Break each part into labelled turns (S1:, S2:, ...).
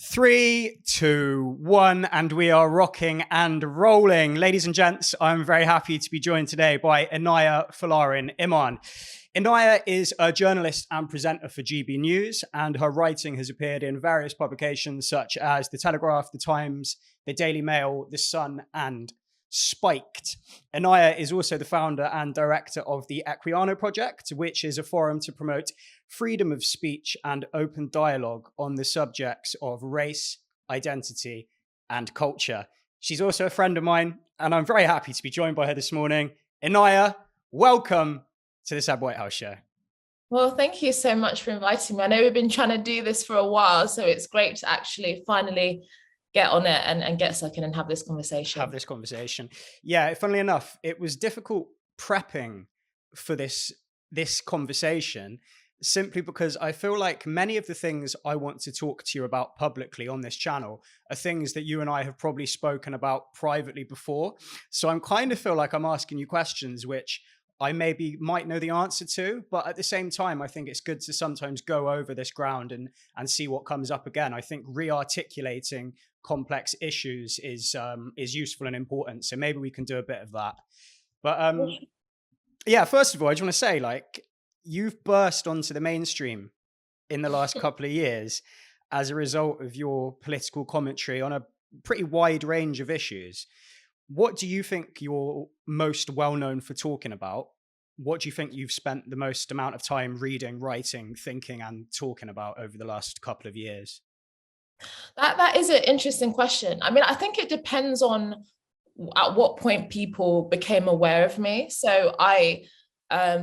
S1: Three, two, one, and we are rocking and rolling. Ladies and gents, I'm very happy to be joined today by Inaya Folarin Iman. Inaya is a journalist and presenter for GB News, and her writing has appeared in various publications such as The Telegraph, The Times, The Daily Mail, The Sun, and Spiked. Inaya is also the founder and director of the Equiano Project, which is a forum to promote freedom of speech and open dialogue on the subjects of race, identity, and culture. She's also a friend of mine, and I'm very happy to be joined by her this morning. Inaya, welcome to the Seb Whitehouse Show.
S2: Well, thank you so much for inviting me. I know we've been trying to do this for a while, so it's great to actually finally get on it and get stuck in and have this conversation.
S1: Yeah, funnily enough, it was difficult prepping for this conversation simply because I feel like many of the things I want to talk to you about publicly on this channel are things that you and I have probably spoken about privately before. So I'm kind of feel like I'm asking you questions which I might know the answer to, but at the same time, I think it's good to sometimes go over this ground and see what comes up again. I think re-articulating complex issues is useful and important. So maybe we can do a bit of that. But yeah, first of all, I just want to say, like, you've burst onto the mainstream in the last couple of years as a result of your political commentary on a pretty wide range of issues. What do you think you're most well known for talking about? What do you think you've spent the most amount of time reading, writing, thinking, and talking about over the last couple of years?
S2: That is an interesting question. I mean, I think it depends on at what point people became aware of me. So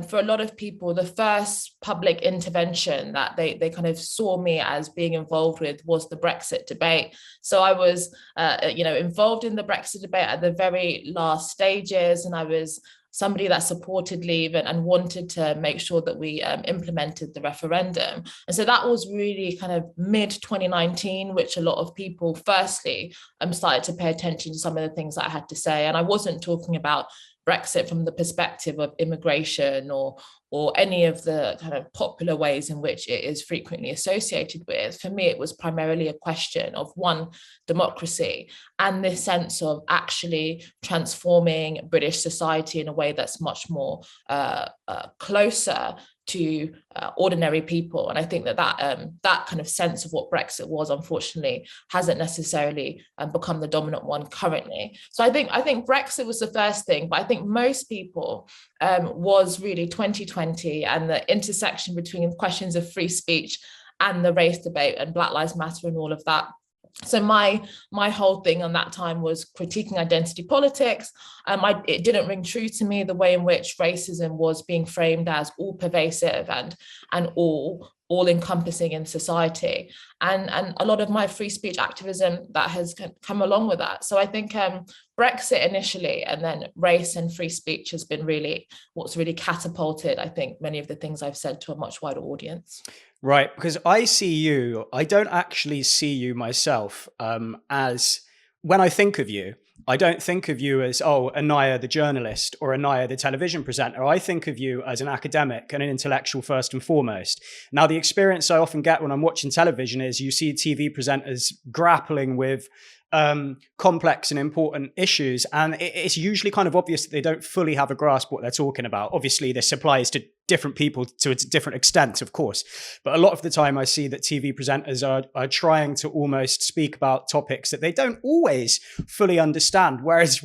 S2: for a lot of people, the first public intervention that they kind of saw me as being involved with was the Brexit debate. So I was, involved in the Brexit debate at the very last stages, and I was somebody that supported Leave and wanted to make sure that we implemented the referendum. And so that was really kind of mid-2019, which a lot of people firstly started to pay attention to some of the things that I had to say. And I wasn't talking about Brexit from the perspective of immigration or any of the kind of popular ways in which it is frequently associated with. For me, it was primarily a question of one, democracy, and this sense of actually transforming British society in a way that's much more closer to ordinary people. And I think that kind of sense of what Brexit was, unfortunately, hasn't necessarily become the dominant one currently. So I think Brexit was the first thing, but I think most people was really 2020 and the intersection between questions of free speech and the race debate and Black Lives Matter and all of that. So my whole thing on that time was critiquing identity politics. It didn't ring true to me the way in which racism was being framed as all pervasive and all encompassing in society, and a lot of my free speech activism that has come along with that. So I think Brexit initially, and then race and free speech has been really what's really catapulted, I think, many of the things I've said to a much wider audience.
S1: Right, because I don't actually see you myself as, when I think of you, I don't think of you as, Inaya the journalist or Inaya the television presenter. I think of you as an academic and an intellectual first and foremost. Now, the experience I often get when I'm watching television is you see TV presenters grappling with complex and important issues, and it's usually kind of obvious that they don't fully have a grasp of what they're talking about. Obviously, this applies to different people to a different extent, of course, but a lot of the time I see that TV presenters are trying to almost speak about topics that they don't always fully understand, whereas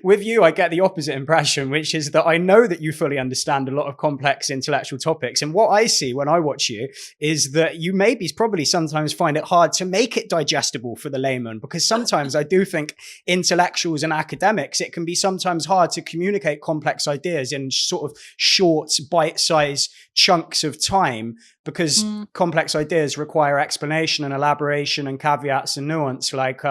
S1: with you I get the opposite impression, which is that I know that you fully understand a lot of complex intellectual topics, and what I see when I watch you is that you probably sometimes find it hard to make it digestible for the layman, because sometimes I do think intellectuals and academics, it can be sometimes hard to communicate complex ideas in sort of short, bite-sized chunks of time, because complex ideas require explanation and elaboration and caveats and nuance. Like,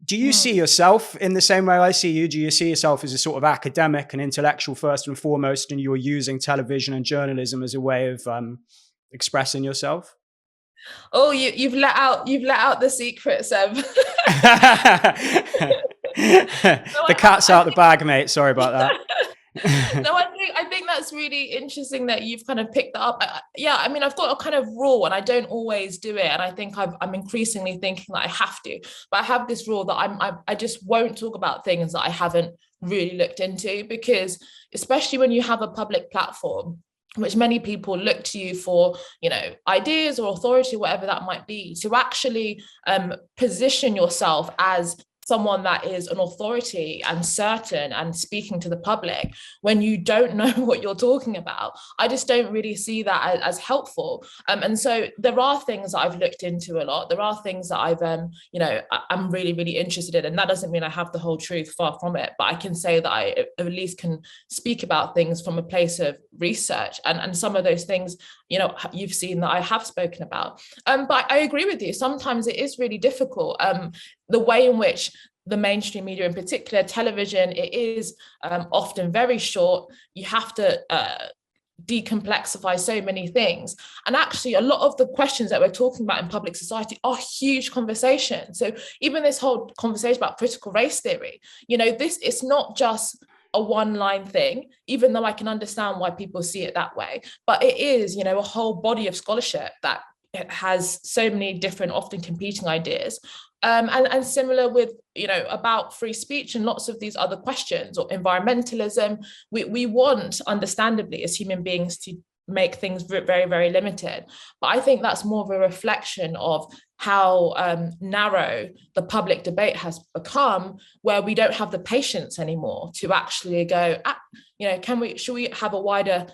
S1: do you see yourself in the same way I see you? Do you see yourself as a sort of academic and intellectual first and foremost, and you're using television and journalism as a way of expressing yourself?
S2: Oh, you've let out the secret, Seb.
S1: The cat's out the bag, mate. Sorry about that.
S2: No, I think that's really interesting that you've kind of picked that up. Yeah, I mean, I've got a kind of rule, and I don't always do it, and I think I'm increasingly thinking that I have to. But I have this rule that I just won't talk about things that I haven't really looked into, because especially when you have a public platform, which many people look to you for, ideas or authority, whatever that might be, to actually position yourself as someone that is an authority and certain and speaking to the public when you don't know what you're talking about. I just don't really see that as helpful. And so there are things that I've looked into a lot. There are things that I'm really, really interested in. And that doesn't mean I have the whole truth, far from it. But I can say that I at least can speak about things from a place of research. And some of those things, you've seen that I have spoken about. But I agree with you. Sometimes it is really difficult. The way in which the mainstream media, in particular television, it is often very short. You have to decomplexify so many things. And actually, a lot of the questions that we're talking about in public society are huge conversations. So even this whole conversation about critical race theory, it's not just a one-line thing, even though I can understand why people see it that way. But it is, a whole body of scholarship that has so many different, often competing ideas. And similar with, about free speech and lots of these other questions, or environmentalism. We want, understandably, as human beings, to make things very, very limited. But I think that's more of a reflection of how narrow the public debate has become, where we don't have the patience anymore to actually go, should we have a wider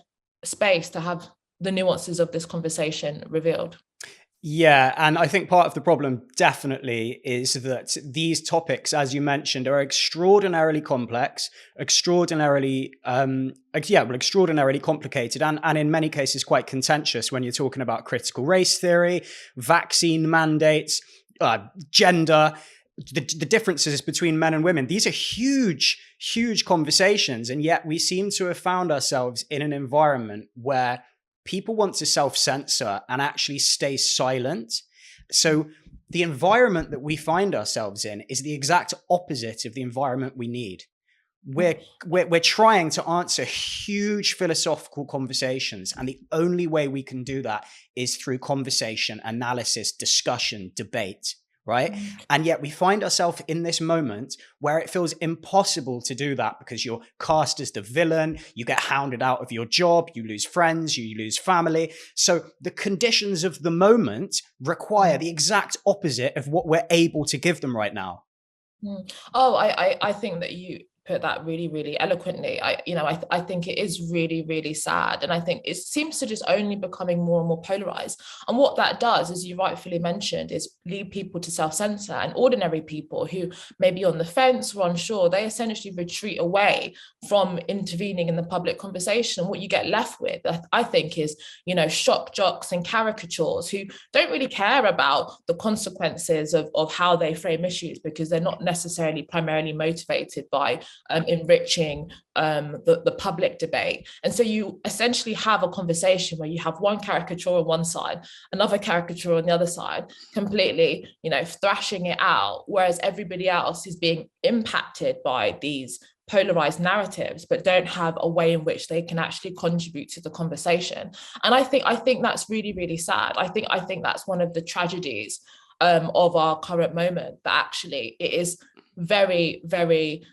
S2: space to have the nuances of this conversation revealed?
S1: Yeah, and I think part of the problem definitely is that these topics, as you mentioned, are extraordinarily complex, extraordinarily complicated, and in many cases quite contentious when you're talking about critical race theory, vaccine mandates, gender, the differences between men and women. These are huge, huge conversations, and yet we seem to have found ourselves in an environment where people want to self-censor and actually stay silent. So the environment that we find ourselves in is the exact opposite of the environment we need. We're trying to answer huge philosophical conversations, and the only way we can do that is through conversation, analysis, discussion, debate. Right? And yet we find ourselves in this moment where it feels impossible to do that, because you're cast as the villain, you get hounded out of your job, you lose friends, you lose family. So the conditions of the moment require the exact opposite of what we're able to give them right now.
S2: Oh, I think that you put that really, really eloquently. I think it is really, really sad. And I think it seems to just only becoming more and more polarized. And what that does, as you rightfully mentioned, is lead people to self-censor. And ordinary people who may be on the fence or unsure, they essentially retreat away from intervening in the public conversation. And what you get left with, I think, is, shock jocks and caricatures who don't really care about the consequences of how they frame issues, because they're not necessarily primarily motivated by enriching the public debate. And so you essentially have a conversation where you have one caricature on one side, another caricature on the other side, completely, thrashing it out, whereas everybody else is being impacted by these polarized narratives, but don't have a way in which they can actually contribute to the conversation. And I think that's really, really sad. I think that's one of the tragedies of our current moment, that actually it is very, very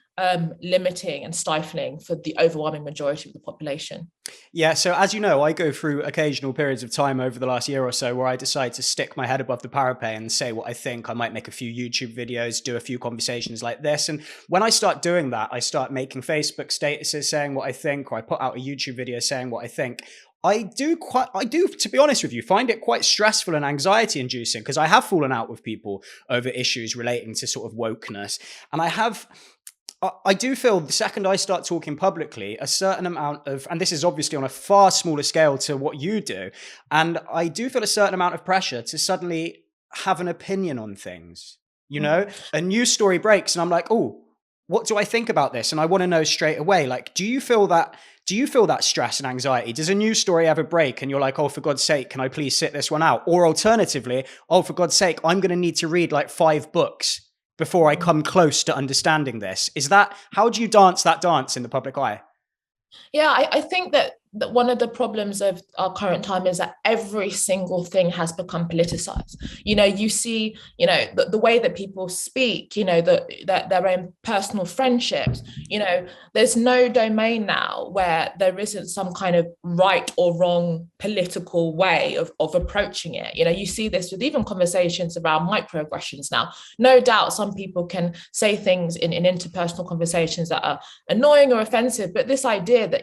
S2: limiting and stifling for the overwhelming majority of the population.
S1: Yeah, so as you know, I go through occasional periods of time over the last year or so where I decide to stick my head above the parapet and say what I think. I might make a few YouTube videos, do a few conversations like this. And when I start doing that, I start making Facebook statuses saying what I think, or I put out a YouTube video saying what I think. I do, to be honest with you, find it quite stressful and anxiety inducing, because I have fallen out with people over issues relating to sort of wokeness. And I do feel the second I start talking publicly, a certain amount of, and this is obviously on a far smaller scale to what you do, and I do feel a certain amount of pressure to suddenly have an opinion on things. A news story breaks and I'm like, oh, what do I think about this? And I want to know straight away. Like, do you feel that stress and anxiety? Does a news story ever break and you're like, oh, for God's sake, can I please sit this one out? Or alternatively, oh, for God's sake, I'm going to need to read like 5 books before I come close to understanding this. How do you dance that dance in the public eye?
S2: Yeah, I think that that one of the problems of our current time is that every single thing has become politicized. You see, the way that people speak, that their own personal friendships, there's no domain now where there isn't some kind of right or wrong political way of approaching it. You see this with even conversations around microaggressions now. No doubt some people can say things in interpersonal conversations that are annoying or offensive, but this idea that,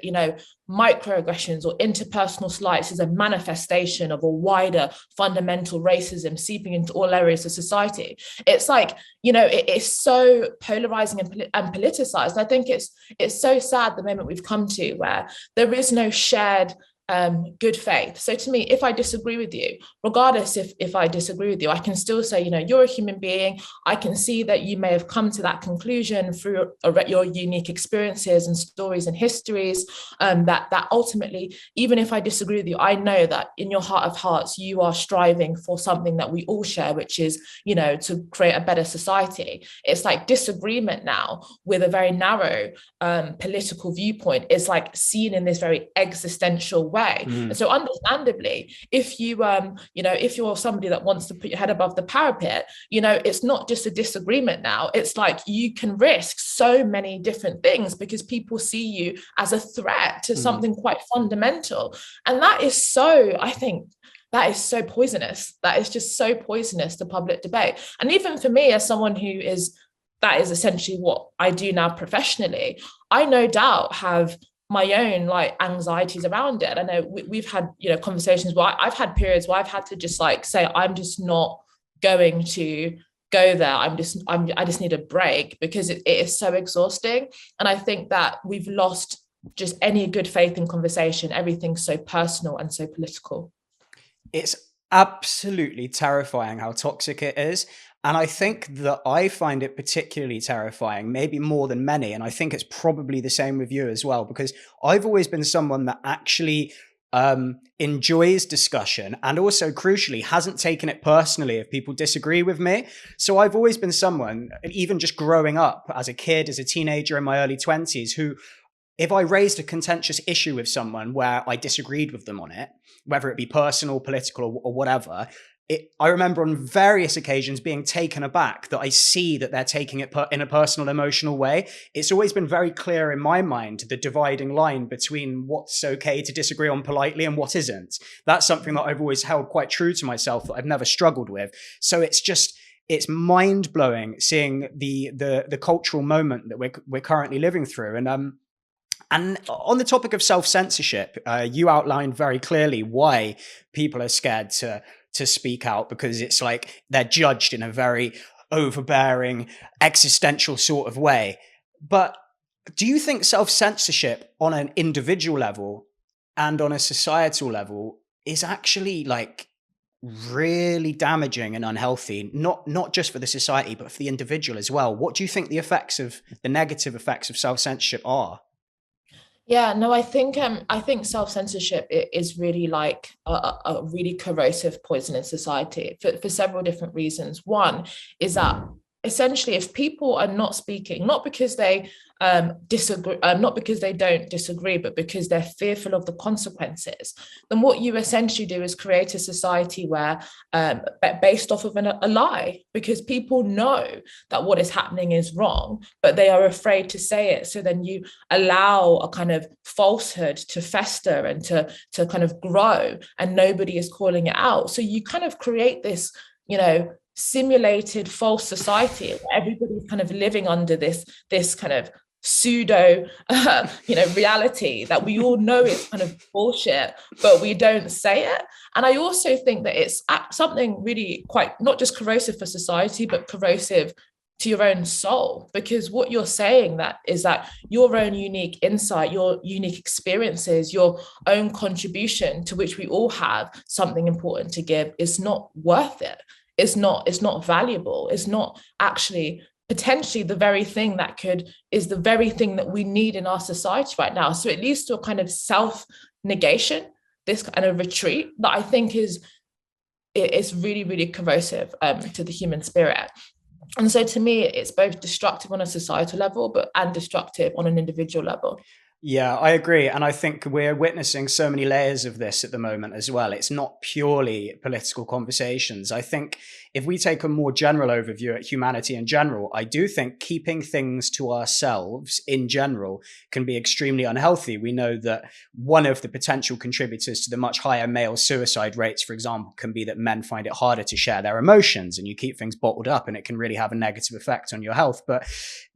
S2: microaggressions or interpersonal slights is a manifestation of a wider fundamental racism seeping into all areas of society. It's like, it is so polarizing and politicized. I think it's so sad the moment we've come to where there is no shared good faith. So to me, if I disagree with you, regardless if I disagree with you, I can still say, you're a human being. I can see that you may have come to that conclusion through your unique experiences and stories and histories, that ultimately, even if I disagree with you, I know that in your heart of hearts, you are striving for something that we all share, which is, to create a better society. It's like disagreement now with a very narrow political viewpoint is like seen in this very existential way. And so understandably, if you if you're somebody that wants to put your head above the parapet, it's not just a disagreement now. It's like you can risk so many different things because people see you as a threat to something quite fundamental. And that is so, I think, that is so poisonous. That is just so poisonous to public debate. And even for me, as someone that is essentially what I do now professionally, I no doubt have my own like anxieties around it. I know we've had, conversations where I've had periods where I've had to just like say, I'm just not going to go there. I just need a break because it is so exhausting. And I think that we've lost just any good faith in conversation. Everything's so personal and so political.
S1: It's absolutely terrifying how toxic it is. And I think that I find it particularly terrifying, maybe more than many. And I think it's probably the same with you as well, because I've always been someone that actually enjoys discussion and also, crucially, hasn't taken it personally if people disagree with me. So I've always been someone, even just growing up as a kid, as a teenager in my early 20s, who, if I raised a contentious issue with someone where I disagreed with them on it, whether it be personal, political, or whatever, I remember on various occasions being taken aback that I see that they're taking it in a personal, emotional way. It's always been very clear in my mind, the dividing line between what's okay to disagree on politely and what isn't. That's something that I've always held quite true to myself, that I've never struggled with. So it's mind-blowing seeing the cultural moment that we're currently living through. And on the topic of self-censorship, you outlined very clearly why people are scared to speak out, because it's like they're judged in a very overbearing, existential sort of way. But do you think self-censorship on an individual level and on a societal level is actually like really damaging and unhealthy, not just for the society, but for the individual as well? What do you think the negative effects of self-censorship are?
S2: Yeah, no, I think self-censorship is really like a really corrosive poison in society for several different reasons. One is that essentially if people are not speaking, not because they disagree, not because they don't disagree, but because they're fearful of the consequences, then what you essentially do is create a society where based off of a lie, because people know that what is happening is wrong, but they are afraid to say it. So then you allow a kind of falsehood to fester and to kind of grow, and nobody is calling it out. So you kind of create this, simulated false society where everybody's kind of living under this kind of pseudo reality that we all know is kind of bullshit, but we don't say it. And I also think that it's something really quite not just corrosive for society, but corrosive to your own soul, because what you're saying that is that your own unique insight, your unique experiences, your own contribution, to which we all have something important to give, is not worth it. It's not valuable. It's not actually potentially the very thing is the very thing that we need in our society right now. So it leads to a kind of self-negation, this kind of retreat that I think is really, really corrosive to the human spirit. And so to me, it's both destructive on a societal level, and destructive on an individual level.
S1: Yeah, I agree. And I think we're witnessing so many layers of this at the moment as well. It's not purely political conversations. I think if we take a more general overview at humanity in general, I do think keeping things to ourselves in general can be extremely unhealthy. We know that one of the potential contributors to the much higher male suicide rates, for example, can be that men find it harder to share their emotions, and you keep things bottled up and it can really have a negative effect on your health. But,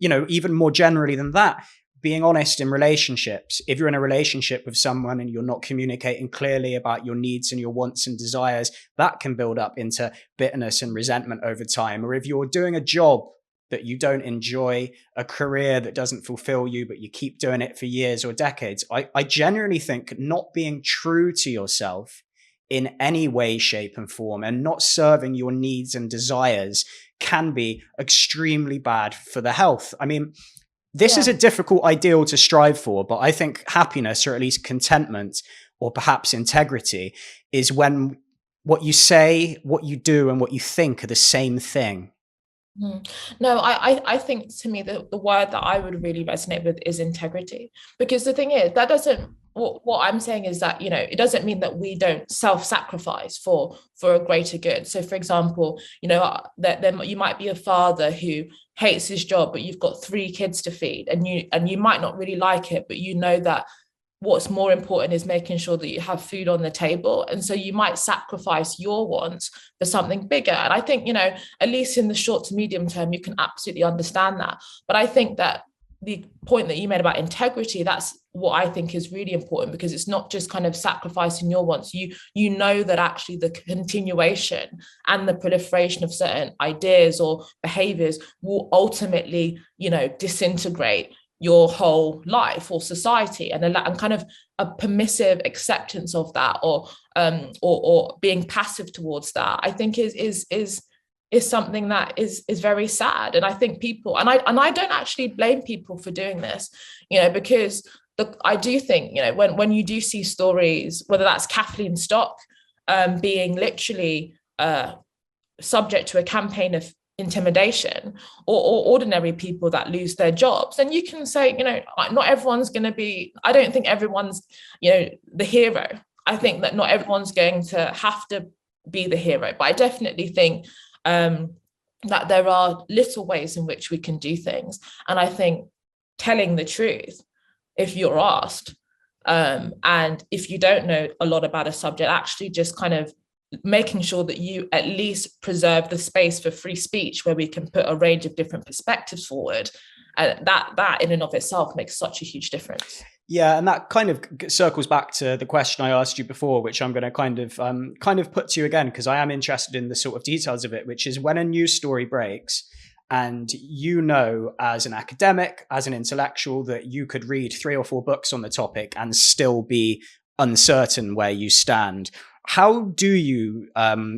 S1: even more generally than that, being honest in relationships. If you're in a relationship with someone and you're not communicating clearly about your needs and your wants and desires, that can build up into bitterness and resentment over time. Or if you're doing a job that you don't enjoy, a career that doesn't fulfill you, but you keep doing it for years or decades, I genuinely think not being true to yourself in any way, shape, and form, and not serving your needs and desires can be extremely bad for the health. I mean, this is a difficult ideal to strive for, but I think happiness, or at least contentment, or perhaps integrity, is when what you say, what you do, and what you think are the same thing.
S2: No, I think to me the word that I would really resonate with is integrity. Because the thing is, that doesn't, what I'm saying is that, it doesn't mean that we don't self-sacrifice for a greater good. So for example, that you might be a father who hates his job, but you've got 3 kids to feed, and you might not really like it, but you know that what's more important is making sure that you have food on the table. And so you might sacrifice your wants for something bigger. And I think, at least in the short to medium term, you can absolutely understand that. But I think that the point that you made about integrity, that's what I think is really important, because it's not just kind of sacrificing your wants. You know that actually the continuation and the proliferation of certain ideas or behaviors will ultimately, disintegrate your whole life or society, and kind of a permissive acceptance of that, or being passive towards that, I think is something that is very sad. And I think people, and I don't actually blame people for doing this, because I do think, when you do see stories, whether that's Kathleen Stock being literally subject to a campaign of intimidation, or ordinary people that lose their jobs, then you can say, not everyone's going to be, I don't think everyone's, the hero. I think that not everyone's going to have to be the hero, but I definitely think that there are little ways in which we can do things. And I think telling the truth, if you're asked, and if you don't know a lot about a subject, actually just kind of making sure that you at least preserve the space for free speech, where we can put a range of different perspectives forward, that in and of itself makes such a huge difference.
S1: Yeah, and that kind of circles back to the question I asked you before, which I'm going to kind of put to you again, because I am interested in the sort of details of it, which is when a news story breaks, and as an academic, as an intellectual, that you could read 3 or 4 books on the topic and still be uncertain where you stand. How do you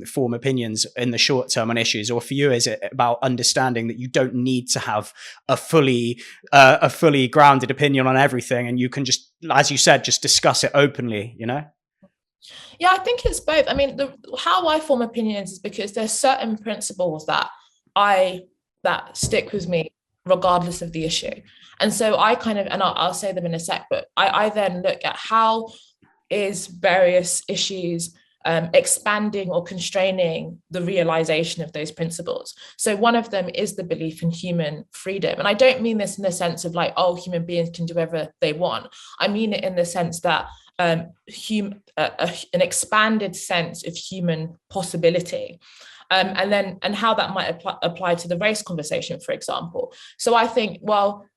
S1: form opinions in the short term on issues? Or for you, is it about understanding that you don't need to have a fully grounded opinion on everything, and you can just, as you said, just discuss it openly,
S2: Yeah, I think it's both. I mean, how I form opinions is because there's certain principles that stick with me regardless of the issue. And so I kind of, and I'll say them in a sec, but I then look at how is various issues expanding or constraining the realization of those principles. So one of them is the belief in human freedom. And I don't mean this in the sense of like, oh, human beings can do whatever they want. I mean it in the sense that an expanded sense of human possibility. And how that might apply to the race conversation, for example. So I think, well,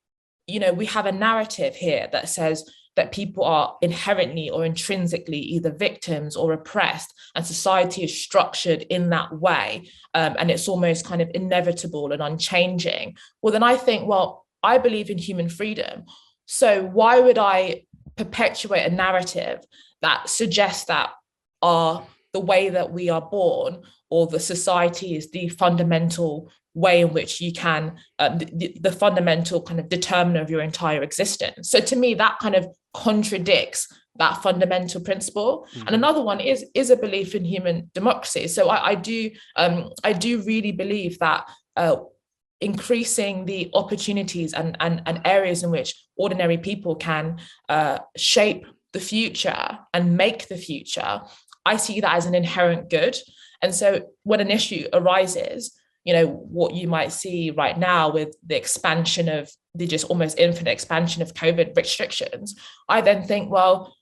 S2: we have a narrative here that says that people are inherently or intrinsically either victims or oppressed, and society is structured in that way, and it's almost kind of inevitable and unchanging. Well, then I think, well, I believe in human freedom, so why would I perpetuate a narrative that suggests that the way that we are born, or the society, is the fundamental way in which you can, the fundamental kind of determiner of your entire existence. So to me, that kind of contradicts that fundamental principle. Mm-hmm. And another one is a belief in human democracy. So I do really believe that increasing the opportunities and areas in which ordinary people can shape the future and make the future, I see that as an inherent good. And so when an issue arises, what you might see right now with the expansion of the just almost infinite expansion of COVID restrictions, I then think, well,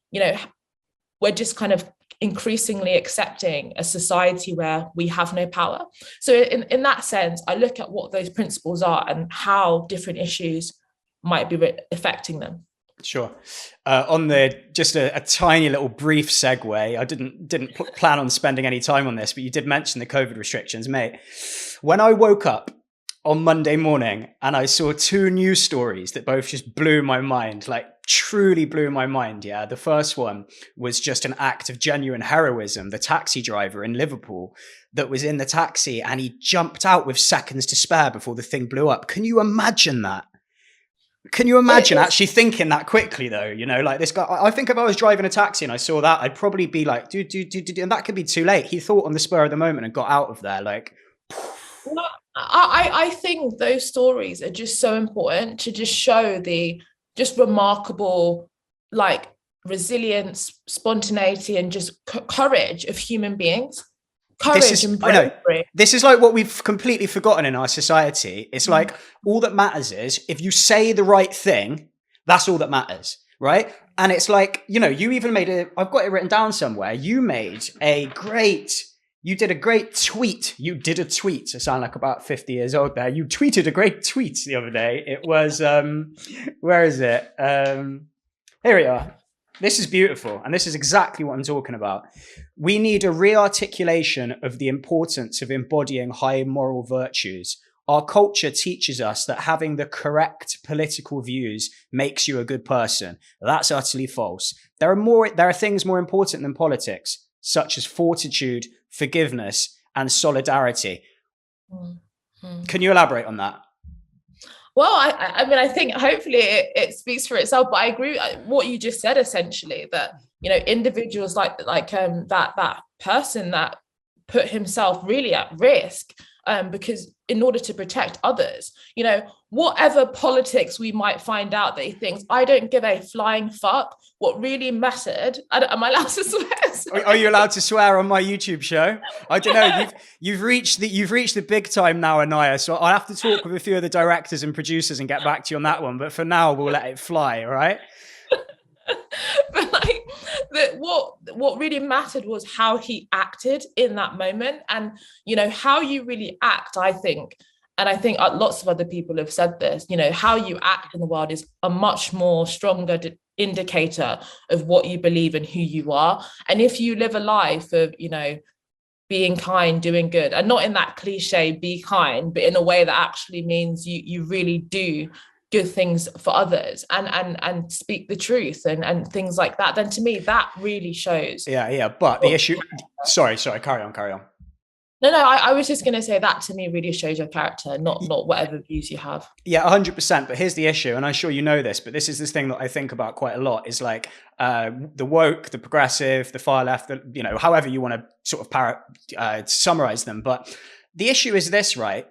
S2: we're just kind of increasingly accepting a society where we have no power. So in that sense, I look at what those principles are and how different issues might be affecting them.
S1: Sure. On just a tiny little brief segue, I didn't plan on spending any time on this, but you did mention the COVID restrictions, mate. When I woke up on Monday morning and I saw two news stories that both just blew my mind, like truly blew my mind. Yeah. The first one was just an act of genuine heroism. The taxi driver in Liverpool that was in the taxi and he jumped out with seconds to spare before the thing blew up. Can you imagine that? Can you imagine actually thinking that quickly though? Like this guy, I think if I was driving a taxi and I saw that, I'd probably be like, do, and that could be too late. He thought on the spur of the moment and got out of there. Like,
S2: I think those stories are just so important to just show the just remarkable, like, resilience, spontaneity, and just courage of human beings. And bravery.
S1: This is like what we've completely forgotten in our society. It's like all that matters is if you say the right thing, that's all that matters, right? And it's like, you even I've got it written down somewhere. You did a great tweet. You did a tweet. I sound like about 50 years old there. You tweeted a great tweet the other day. It was, where is it? Here we are. This is beautiful. And this is exactly what I'm talking about. We need a re-articulation of the importance of embodying high moral virtues. Our culture teaches us that having the correct political views makes you a good person. That's utterly false. There are things more important than politics, such as fortitude, forgiveness, and solidarity. Mm-hmm. Can you elaborate on that?
S2: Well, I think hopefully it speaks for itself, but I agree with what you just said, essentially, that, individuals like that person that put himself really at risk, because in order to protect others, whatever politics we might find out that he thinks, I don't give a flying fuck. What really mattered, am I allowed to swear?
S1: Are you allowed to swear on my YouTube show? I don't know. You've reached the big time now, Inaya. So I'll have to talk with a few of the directors and producers and get back to you on that one. But for now, we'll let it fly. All right.
S2: But what really mattered was how he acted in that moment, and how you really act. I think lots of other people have said this. How you act in the world is a much more stronger indicator of what you believe and who you are. And if you live a life of being kind, doing good, and not in that cliche be kind, but in a way that actually means you really do good things for others and speak the truth and things like that, then to me that really shows.
S1: Yeah. But the issue, sorry, carry on.
S2: No, I was just going to say that to me really shows your character, not whatever views you have.
S1: Yeah, 100%. But here's the issue, and I'm sure you know this, but this is this thing that I think about quite a lot, is like the woke, the progressive, the far left, however you want to sort of summarize them. But the issue is this, right?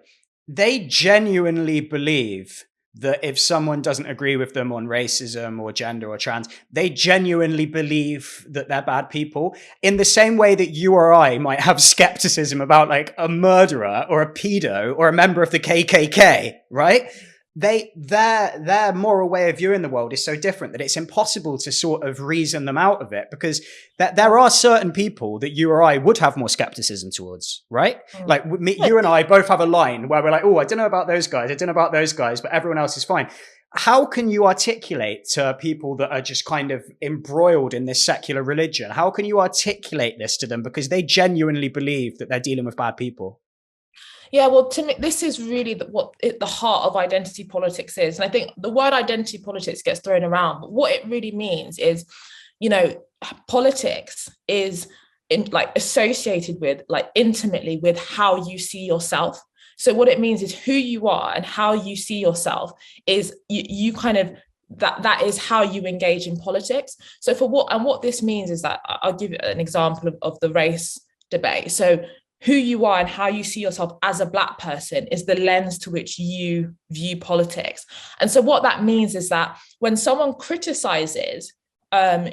S1: They genuinely believe that if someone doesn't agree with them on racism or gender or trans, they genuinely believe that they're bad people, in the same way that you or I might have skepticism about like a murderer or a pedo or a member of the KKK, right? Their moral way of viewing the world is so different that it's impossible to sort of reason them out of it, because there are certain people that you or I would have more skepticism towards, right? Like you and I both have a line where we're like, oh, I don't know about those guys, but everyone else is fine. How can you articulate to people that are just kind of embroiled in this secular religion? How can you articulate this to them? Because they genuinely believe that they're dealing with bad people.
S2: Yeah, well, to me, this is really the heart of identity politics is. And I think the word identity politics gets thrown around, but what it really means is, politics is associated with, like, intimately with how you see yourself. So what it means is who you are and how you see yourself is you kind of, that is how you engage in politics. So what this means is that I'll give you an example of the race debate. So who you are and how you see yourself as a Black person is the lens to which you view politics. And so what that means is that when someone criticizes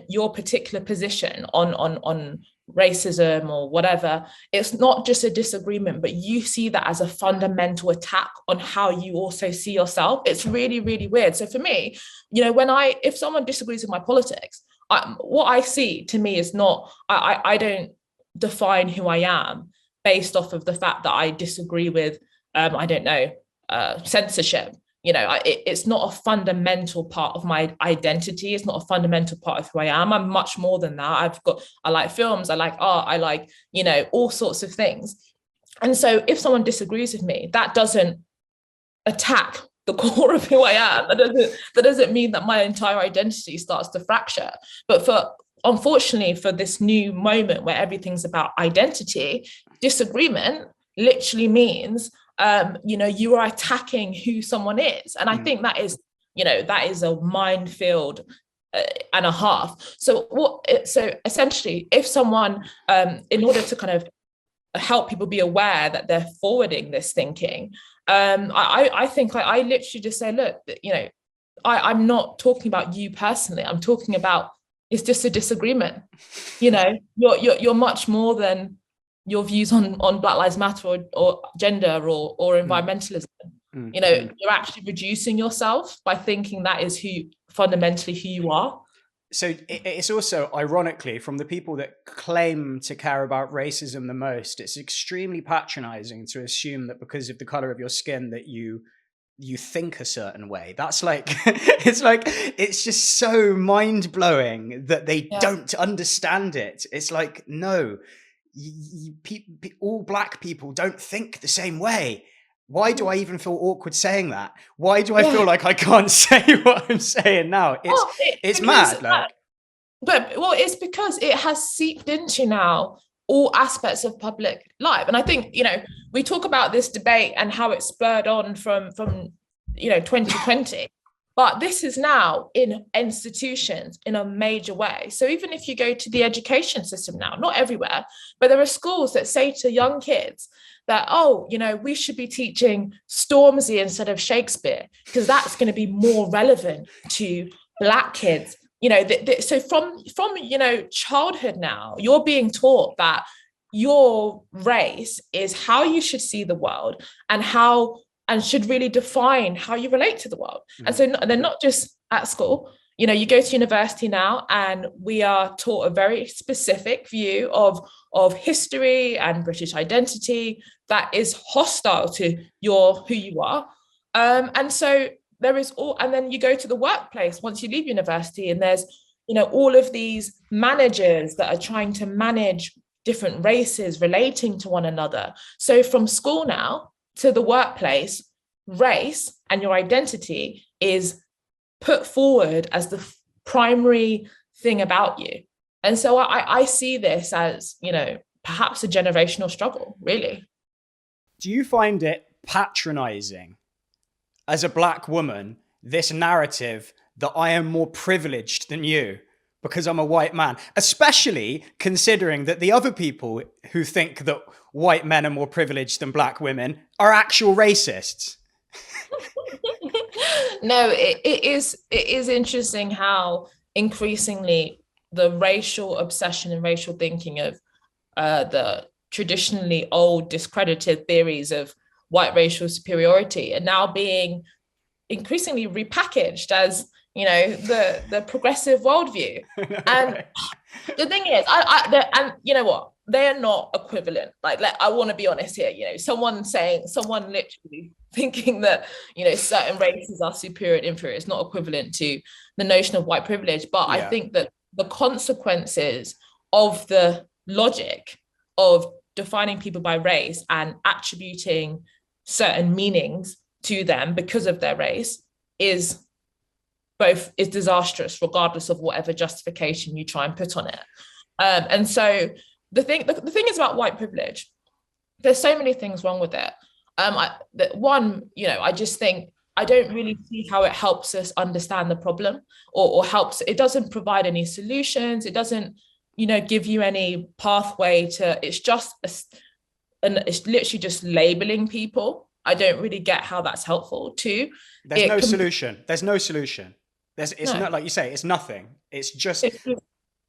S2: your particular position on racism or whatever, it's not just a disagreement, but you see that as a fundamental attack on how you also see yourself. It's really, really weird. So for me, if someone disagrees with my politics, what I see to me is not, I don't define who I am based off of the fact that I disagree with, censorship. It's not a fundamental part of my identity. It's not a fundamental part of who I am. I'm much more than that. I like films, I like art, I like, all sorts of things. And so if someone disagrees with me, that doesn't attack the core of who I am. That doesn't mean that my entire identity starts to fracture. But unfortunately, for this new moment where everything's about identity, disagreement literally means you are attacking who someone is. And I think that is a minefield and a half. So essentially, if someone, in order to kind of help people be aware that they're forwarding this thinking, I think I literally just say, look, I'm not talking about you personally. I'm talking about, it's just a disagreement. You're much more than your views on Black Lives Matter or gender or environmentalism. You're actually reducing yourself by thinking that is fundamentally who you are.
S1: So it's also, ironically, from the people that claim to care about racism the most, it's extremely patronizing to assume that because of the color of your skin that you think a certain way. That's like, it's just so mind-blowing that they don't understand it. It's like, no, all Black people don't think the same way. Why do I even feel awkward saying that? Why do I feel like I can't say what I'm saying now? It's mad.
S2: It's because it has seeped into now all aspects of public life. And I think, we talk about this debate and how it spurred on from 2020. But this is now in institutions in a major way. So even if you go to the education system now, not everywhere, but there are schools that say to young kids that, we should be teaching Stormzy instead of Shakespeare, because that's going to be more relevant to Black kids. So from childhood now, you're being taught that your race is how you should see the world and should really define how you relate to the world. And so they're not just at school. You go to university now and we are taught a very specific view of history and British identity that is hostile to who you are. And so there is and then you go to the workplace once you leave university, and there's, all of these managers that are trying to manage different races relating to one another. So from school now to the workplace, race and your identity is put forward as the primary thing about you. And so I see this as, perhaps a generational struggle, really.
S1: Do you find it patronizing as a Black woman, this narrative that I am more privileged than you because I'm a white man, especially considering that the other people who think that white men are more privileged than Black women are actual racists?
S2: No, it is interesting how increasingly the racial obsession and racial thinking of the traditionally old discredited theories of white racial superiority are now being increasingly repackaged as, the progressive worldview. And the thing is, and you know what? They are not equivalent. Like I want to be honest here. Someone literally thinking that certain races are superior and inferior is not equivalent to the notion of white privilege. But I think that the consequences of the logic of defining people by race and attributing certain meanings to them because of their race is disastrous, regardless of whatever justification you try and put on it. And so the thing is about white privilege, there's so many things wrong with it. I just think I don't really see how it helps us understand the problem or helps. It doesn't provide any solutions. It doesn't, give you any pathway to, it's just and it's literally just labeling people. I don't really get how that's helpful too.
S1: There's no solution. There's no solution. It's
S2: no,
S1: not, like you say, it's nothing. It's just,
S2: it's just,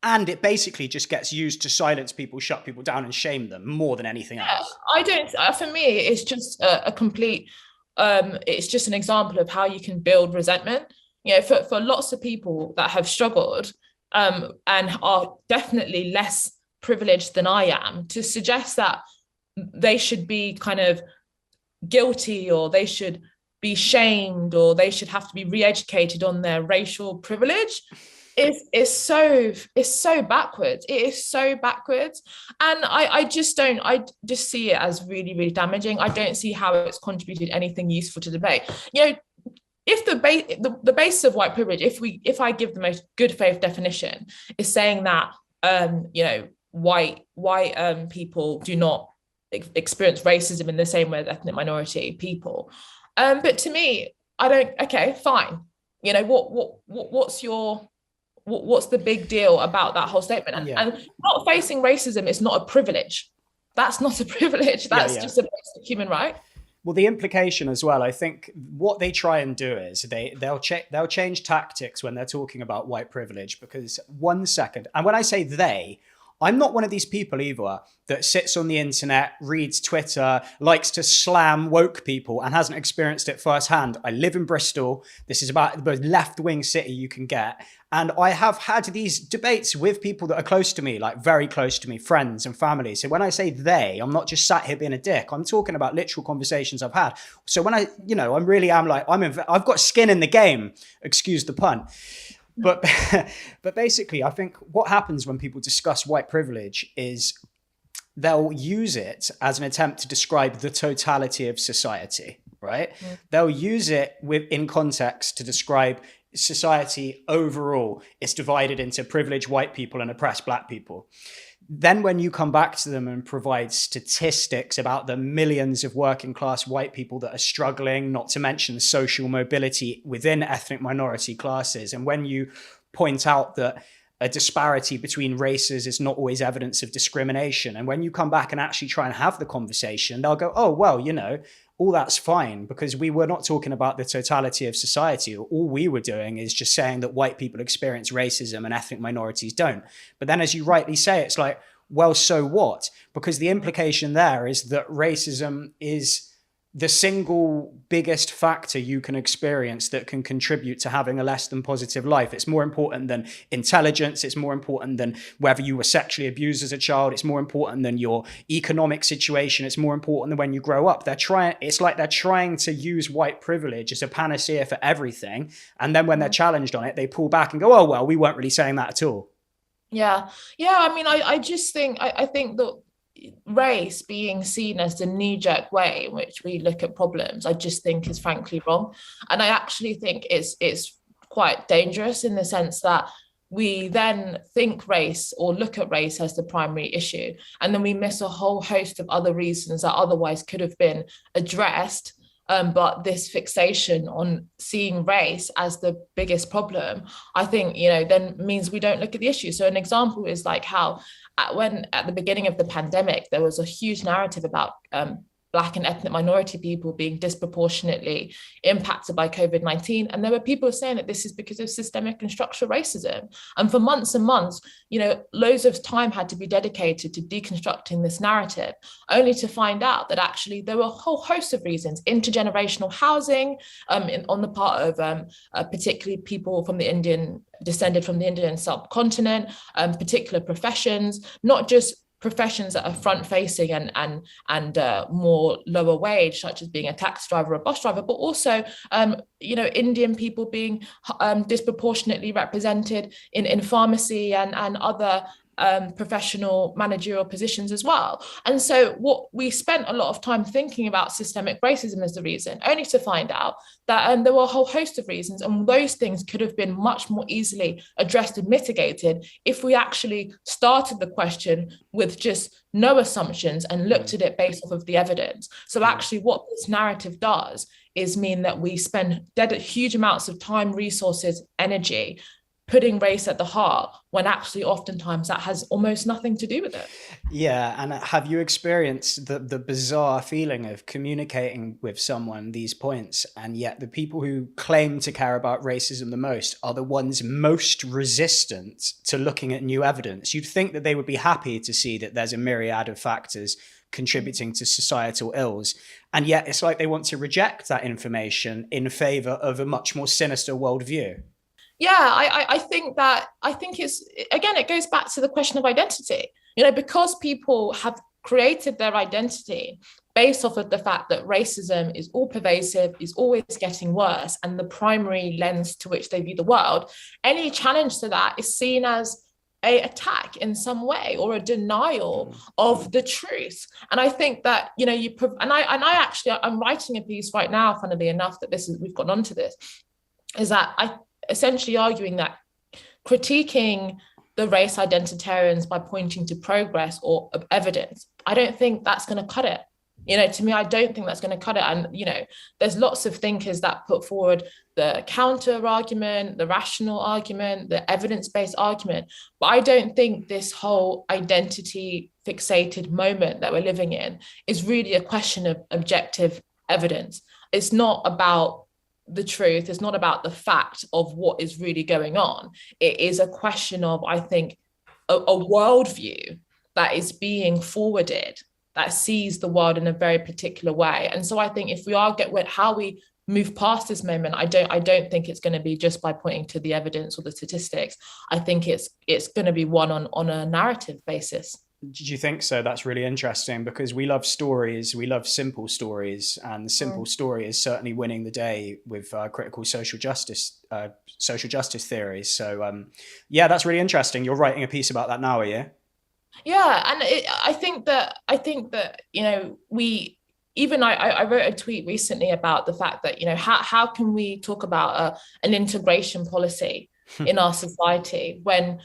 S1: and it basically just gets used to silence people, shut people down, and shame them more than anything else.
S2: I don't, for me, it's just a complete, it's just an example of how you can build resentment. You know, for lots of people that have struggled and are definitely less privileged than I am, to suggest that they should be kind of guilty, or they should be shamed, or they should have to be re-educated on their racial privilege is so backwards. It is so backwards. And I just see it as really, really damaging. I don't see how it's contributed anything useful to debate. You know, if the basis of white privilege, if I give the most good faith definition, is saying that you know, white people do not experience racism in the same way as ethnic minority people. But to me, I don't. Okay, fine. You know, what's the big deal about that whole statement? And not facing racism is not a privilege. That's not a privilege. That's just a basic human right.
S1: Well, the implication as well, I think what they try and do is they'll change tactics when they're talking about white privilege, because 1 second, and when I say they, I'm not one of these people either that sits on the internet, reads Twitter, likes to slam woke people and hasn't experienced it firsthand. I live in Bristol. This is about the most left-wing city you can get. And I have had these debates with people that are close to me, like very close to me, friends and family. So when I say they, I'm not just sat here being a dick. I'm talking about literal conversations I've had. So when I really am like, I've got skin in the game, excuse the pun. But basically, I think what happens when people discuss white privilege is they'll use it as an attempt to describe the totality of society, right? Yeah. They'll use it in context to describe society overall. It's divided into privileged white people and oppressed black people. Then when you come back to them and provide statistics about the millions of working class white people that are struggling, not to mention social mobility within ethnic minority classes, and when you point out that a disparity between races is not always evidence of discrimination, and when you come back and actually try and have the conversation, they'll go, oh, well, all that's fine, because we were not talking about the totality of society. All we were doing is just saying that white people experience racism and ethnic minorities don't. But then, as you rightly say, it's like, well, so what? Because the implication there is that racism is the single biggest factor you can experience that can contribute to having a less than positive life. It's more important than intelligence. It's more important than whether you were sexually abused as a child. It's more important than your economic situation. It's more important than when you grow up. It's like they're trying to use white privilege as a panacea for everything. And then when they're challenged on it, they pull back and go, oh, well, we weren't really saying that at all.
S2: Yeah. I mean, I just think, I think that race being seen as the knee-jerk way in which we look at problems, I just think is frankly wrong. And I actually think it's quite dangerous in the sense that we then think race or look at race as the primary issue, and then we miss a whole host of other reasons that otherwise could have been addressed. But this fixation on seeing race as the biggest problem, I think, then means we don't look at the issue. So an example is like how at the beginning of the pandemic, there was a huge narrative about Black and ethnic minority people being disproportionately impacted by COVID-19. And there were people saying that this is because of systemic and structural racism. And for months and months, loads of time had to be dedicated to deconstructing this narrative, only to find out that actually there were a whole host of reasons: intergenerational housing on the part of particularly people from descended from the Indian subcontinent, particular professions, not just professions that are front-facing and more lower wage, such as being a taxi driver or a bus driver, but also, Indian people being disproportionately represented in pharmacy and other professional managerial positions as well. And so what we spent a lot of time thinking about systemic racism as the reason, only to find out that there were a whole host of reasons, and those things could have been much more easily addressed and mitigated if we actually started the question with just no assumptions and looked at it based off of the evidence. So actually what this narrative does is mean that we spend huge amounts of time, resources, energy putting race at the heart, when actually oftentimes that has almost nothing to do with it.
S1: Yeah, and have you experienced the bizarre feeling of communicating with someone these points, and yet the people who claim to care about racism the most are the ones most resistant to looking at new evidence? You'd think that they would be happy to see that there's a myriad of factors contributing to societal ills, and yet it's like they want to reject that information in favor of a much more sinister worldview.
S2: Yeah, I think it's, again, it goes back to the question of identity. Because people have created their identity based off of the fact that racism is all pervasive, is always getting worse, and the primary lens to which they view the world, any challenge to that is seen as a attack in some way or a denial of the truth. And I think that I'm writing a piece right now, funnily enough, we've gotten onto this, is that I essentially arguing that critiquing the race identitarians by pointing to progress or evidence, I don't think that's going to cut it. To me, I don't think that's going to cut it. And, there's lots of thinkers that put forward the counter argument, the rational argument, the evidence-based argument. But I don't think this whole identity fixated moment that we're living in is really a question of objective evidence. It's not about the truth. It's not about the fact of what is really going on. It is a question of, I think, a worldview that is being forwarded that sees the world in a very particular way. And so I think if we are how we move past this moment, I don't think it's going to be just by pointing to the evidence or the statistics. I think it's going to be one on a narrative basis.
S1: Did you think so? That's really interesting, because we love stories, we love simple stories, and the simple story is certainly winning the day with critical social justice theories. So yeah, that's really interesting. You're writing a piece about that now, are you?
S2: Yeah, and I think that I wrote a tweet recently about the fact that how can we talk about an integration policy in our society when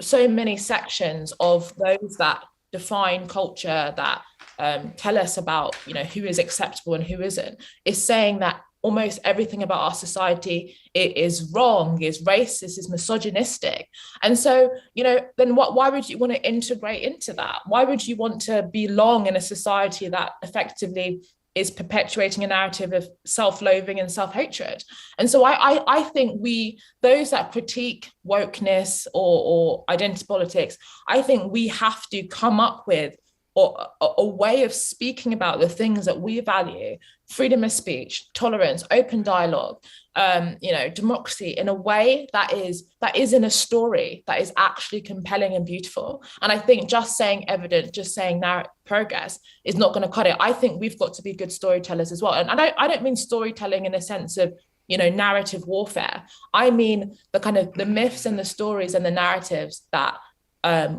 S2: so many sections of those that define culture, that tell us about who is acceptable and who isn't, is saying that almost everything about our society is wrong, is racist, is misogynistic. And so then why would you want to integrate into that? Why would you want to belong in a society that effectively is perpetuating a narrative of self-loathing and self-hatred? And so I think those that critique wokeness or identity politics, I think we have to come up with a way of speaking about the things that we value: freedom of speech, tolerance, open dialogue, democracy, in a way that is in a story that is actually compelling and beautiful. And I think just saying evidence, just saying progress is not going to cut it. I think we've got to be good storytellers as well. And I don't mean storytelling in a sense of narrative warfare. I mean the kind of the myths and the stories and the narratives that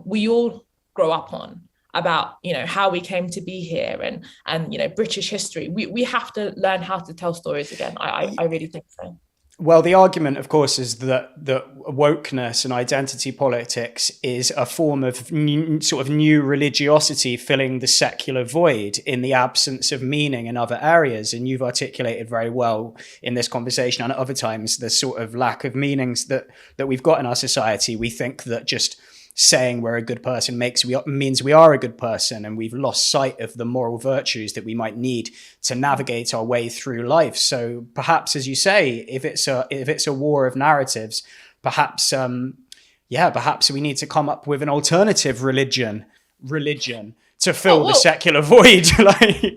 S2: we all grow up on, about how we came to be here and British history. We have to learn how to tell stories again. I really think so.
S1: Well, the argument, of course, is that wokeness and identity politics is a form of new religiosity filling the secular void in the absence of meaning in other areas. And you've articulated very well in this conversation and at other times the sort of lack of meanings that we've got in our society. We think that just saying we're a good person means we are a good person, and we've lost sight of the moral virtues that we might need to navigate our way through life. So perhaps, as you say, if it's a war of narratives, perhaps we need to come up with an alternative religion to fill the secular void.
S2: I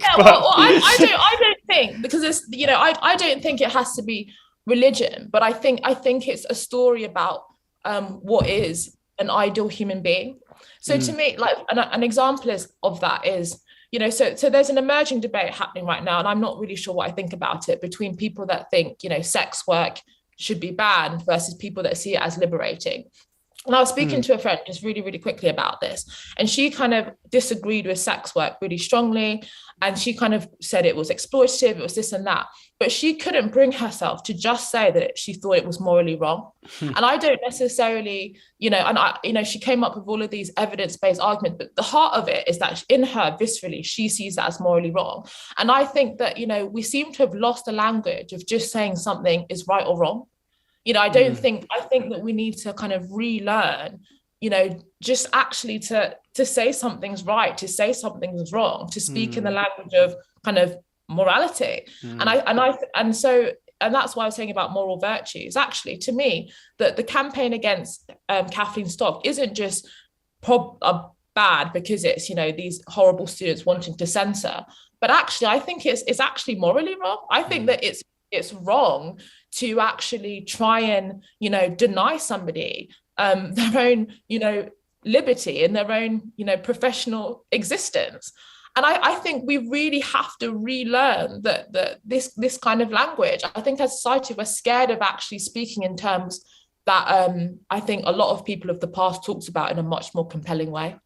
S2: don't think, because it's I don't think it has to be religion, but I think it's a story about what is an ideal human being. So to me, like an example of that is, so there's an emerging debate happening right now, and I'm not really sure what I think about it, between people that think, sex work should be banned versus people that see it as liberating. And I was speaking to a friend just really, really quickly about this, and she kind of disagreed with sex work really strongly. And she kind of said it was exploitative, it was this and that. But she couldn't bring herself to just say that she thought it was morally wrong. And I don't necessarily, she came up with all of these evidence-based arguments, but the heart of it is that in her, viscerally, she sees that as morally wrong. And I think that, we seem to have lost the language of just saying something is right or wrong. I think that we need to kind of relearn, just actually to say something's right, to say something's wrong, to speak in the language of kind of morality. And that's why I was saying about moral virtues. Actually, to me, that the campaign against Kathleen Stock isn't just bad because it's, these horrible students wanting to censor, but actually I think it's actually morally wrong. I think that it's wrong to actually try and, deny somebody their own, liberty and their own, professional existence. And I think we really have to relearn this kind of language. I think as a society, we're scared of actually speaking in terms that I think a lot of people of the past talks about in a much more compelling way.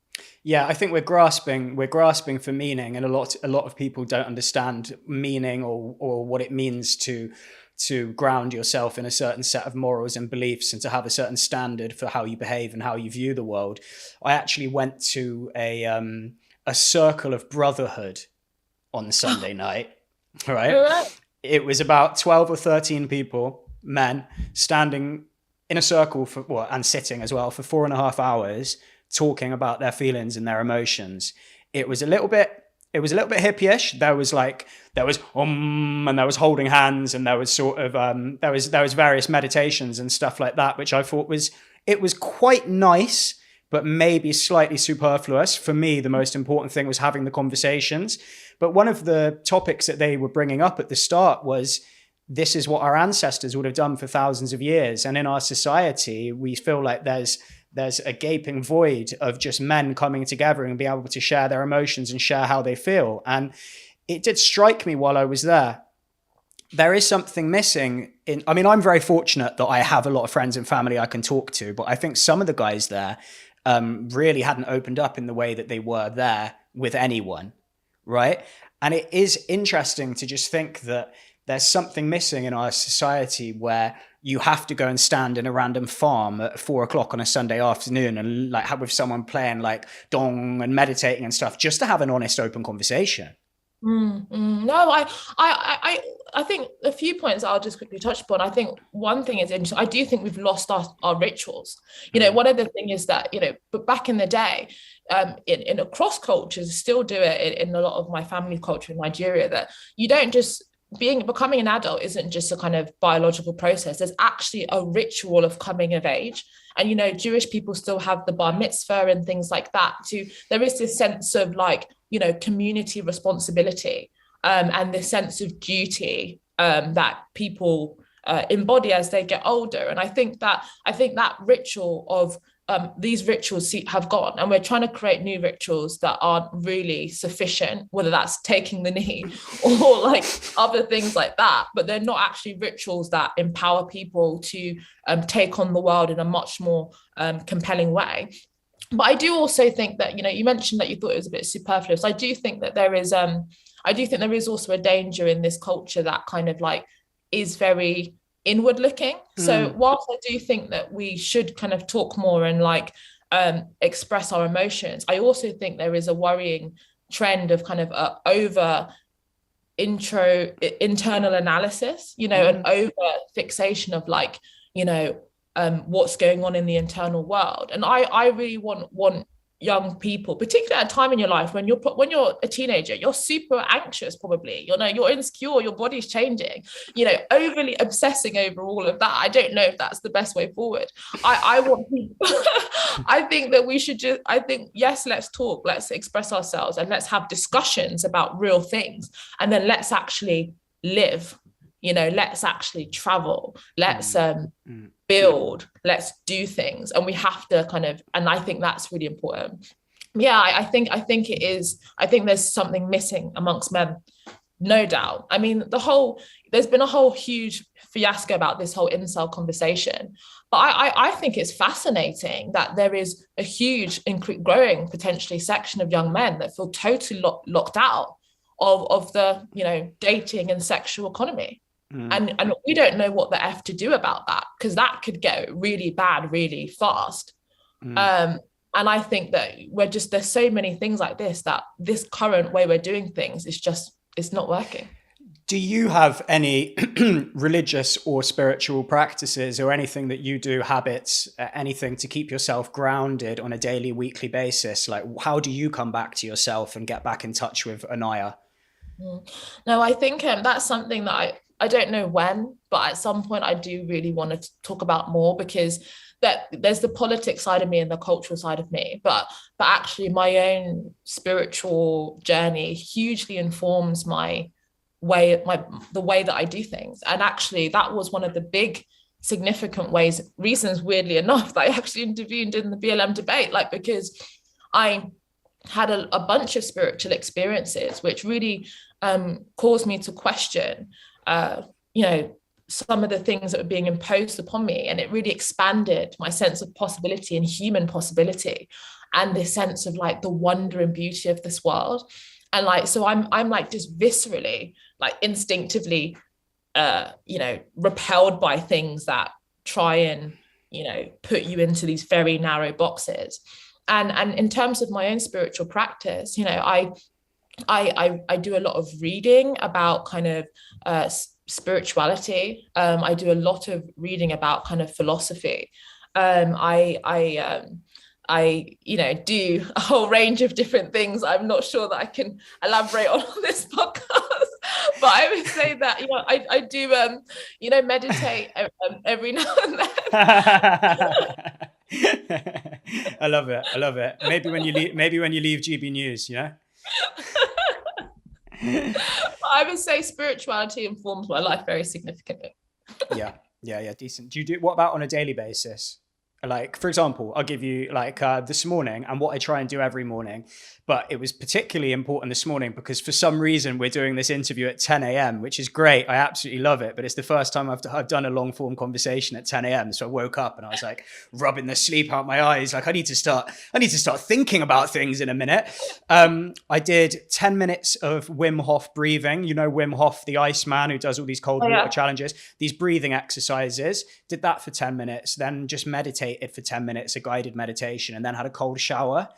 S1: Yeah, I think we're grasping for meaning, and a lot of people don't understand meaning or what it means to ground yourself in a certain set of morals and beliefs and to have a certain standard for how you behave and how you view the world. I actually went to a circle of brotherhood on Sunday night, right? It was about 12 or 13 people, men, standing in a circle and sitting as well for 4.5 hours, talking about their feelings and their emotions. It was a little bit hippie-ish. There was and there was holding hands, and there was sort of there was various meditations and stuff like that, which I thought was quite nice, but maybe slightly superfluous. For me, the most important thing was having the conversations. But one of the topics that they were bringing up at the start was, this is what our ancestors would have done for thousands of years. And in our society, we feel like there's a gaping void of just men coming together and being able to share their emotions and share how they feel. And it did strike me while I was there. There is something missing I'm very fortunate that I have a lot of friends and family I can talk to, but I think some of the guys there really hadn't opened up in the way that they were there with anyone, right? And it is interesting to just think that there's something missing in our society where you have to go and stand in a random farm at 4:00 on a Sunday afternoon and have with someone playing dong and meditating and stuff just to have an honest, open conversation.
S2: No, I think a few points I'll just quickly touch upon. I think one thing is interesting. I do think we've lost our rituals. One of the things is that, but back in the day, in across cultures, still do it in a lot of my family culture in Nigeria, that you don't just becoming an adult isn't just a kind of biological process. There's actually a ritual of coming of age. And, Jewish people still have the bar mitzvah and things like that too. There is this sense of community responsibility and this sense of duty that people embody as they get older. And I think that ritual of these rituals have gone, and we're trying to create new rituals that aren't really sufficient, whether that's taking the knee or other things like that, but they're not actually rituals that empower people to take on the world in a much more compelling way. But I do also think that, you mentioned that you thought it was a bit superfluous. I do think that there is also a danger in this culture that kind of is very inward looking. So whilst I do think that we should kind of talk more and express our emotions, I also think there is a worrying trend of kind of over internal analysis, an over fixation of what's going on in the internal world. And I really want young people, particularly at a time in your life when you're a teenager, you're super anxious, probably, you're insecure, your body's changing, overly obsessing over all of that. I don't know if that's the best way forward. I want people I think that we should yes, let's talk, let's express ourselves, and let's have discussions about real things, and then let's actually live. Let's actually travel, let's build, let's do things. And we have to and I think that's really important. Yeah, I think it is. I think there's something missing amongst men, no doubt. I mean, there's been a whole huge fiasco about this whole incel conversation. But I think it's fascinating that there is a huge, growing potentially section of young men that feel totally locked out of the, dating and sexual economy. And we don't know what the F to do about that, because that could get really bad really fast. And I think that there's so many things like this, that this current way we're doing things is it's not working.
S1: Do you have any religious or spiritual practices or anything that you do, habits, anything to keep yourself grounded on a daily, weekly basis? Like, how do you come back to yourself and get back in touch with Anaya?
S2: No, I think that's something that I don't know when, but at some point I do really want to talk about more, because that there's the politics side of me and the cultural side of me, but actually my own spiritual journey hugely informs the way that I do things. And actually that was one of the big significant reasons, weirdly enough, that I actually intervened in the BLM debate, like because I had a bunch of spiritual experiences which really caused me to question some of the things that were being imposed upon me, and it really expanded my sense of possibility and human possibility, and this sense of like the wonder and beauty of this world. And like, so I'm like just viscerally, like instinctively repelled by things that try and put you into these very narrow boxes. And in terms of my own spiritual practice, I do a lot of reading about kind of spirituality. I do a lot of reading about kind of philosophy. I do a whole range of different things. I'm not sure that I can elaborate on this podcast, but I would say that I do meditate every now and then.
S1: I love it. I love it. Maybe when you leave GB News,
S2: I would say spirituality informs my life very significantly.
S1: Yeah, decent. Do you do, what about on a daily basis? Like, for example, I'll give you like this morning, and what I try and do every morning, but it was particularly important this morning because for some reason we're doing this interview at 10 a.m., which is great. I absolutely love it, but it's the first time I've done a long form conversation at 10 a.m. So I woke up and I was like rubbing the sleep out my eyes. Like I need to start thinking about things in a minute. I did 10 minutes of Wim Hof breathing. You know, Wim Hof, the Iceman who does all these cold water challenges, these breathing exercises. Did that for 10 minutes, then just meditated for 10 minutes, a guided meditation, and then had a cold shower.